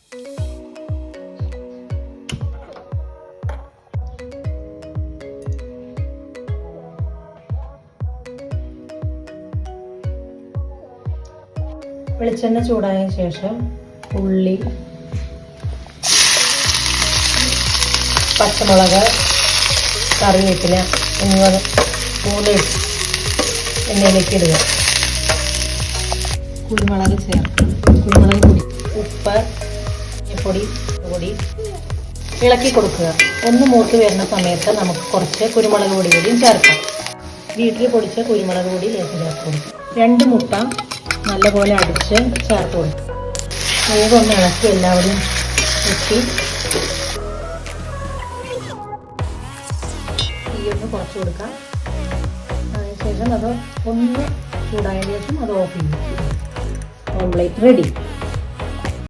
വെളിച്ചെണ്ണ ചൂടായ ശേഷം ഉള്ളി, പച്ചമുളക്, കറിവേപ്പില എന്നിവ മൂന്ന് എണ്ണയിലേക്ക് ഇടുക. കുരുമുളക് ചേർക്കുക. കുരുമുളക് പൊടി, ഉപ്പ്, പൊടി ഇളക്കി കൊടുക്കുക. ഒന്ന് മൂത്ത് വരുന്ന സമയത്ത് നമുക്ക് കുറച്ച് കുരുമുളക് പൊടി കൂടിയും ചേർക്കാം. വീട്ടിൽ പൊടിച്ച കുരുമുളക് പൊടി ലേശം ചേർത്ത് കൊടുക്കും. 2 മുട്ട നല്ലപോലെ അടിച്ച് ചേർത്ത് കൊടുക്കും. വേഗം ഒന്ന് ഇളക്കി എല്ലാവരും വെട്ടി തീയൊന്ന് കുറച്ച് കൊടുക്കാം. അതിനുശേഷം അത് ഒന്ന് ചൂടായ ശേഷം അത് ഓഫ് ചെയ്യും. Omelette ready.